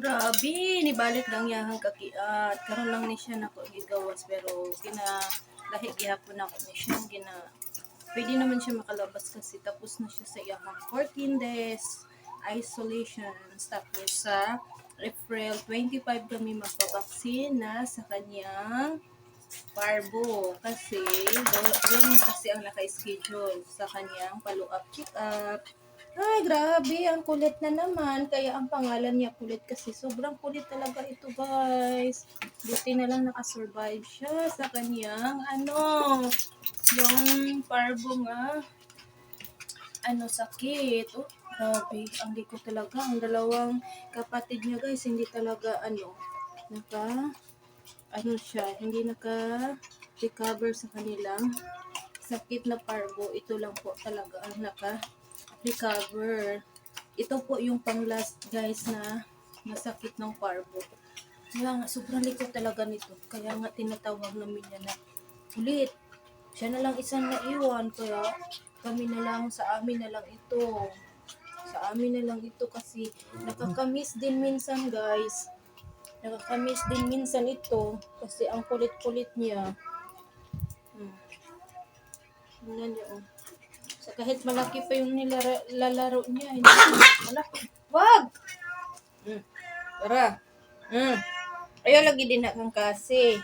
Grabe, nibalik lang yahang kakiat. Karon lang ni siya nako gigawas pero lahi gihapon ako ni siya pwede naman siya makalabas kasi tapos na siya sa iyahang 14 days isolation. Tapos sa April 25 kami magpabaksin na sa kanyang parbo kasi yun kasi ang naka-schedule sa kanyang follow-up check-up. Ay, grabe, ang kulit na naman. Kaya ang pangalan niya kulit kasi sobrang kulit talaga ito, guys. Buti na lang nakasurvive siya sa kanyang, yung parbo nga, sakit. Oh, grabe, ang liko talaga. Ang dalawang kapatid niya, guys, hindi talaga, hindi naka-recover sa kanilang sakit na parbo. Ito lang po talaga ang naka-recover. Ito po yung pang last guys na masakit ng parbo. Kaya nga, sobrang likod talaga nito. Kaya nga tinatawag namin niya na ulit. Siya na lang isang naiwan. Kaya kami na lang, sa amin na lang ito. Sa amin na lang ito kasi nakakamiss din minsan guys. Nakakamiss din minsan ito kasi ang kulit-kulit niya. Tingnan niyo, oh. So, kahit malaki pa yung nilalaro niya, hindi malaki. Wag! Tara. Ayaw lagi din akong kasi.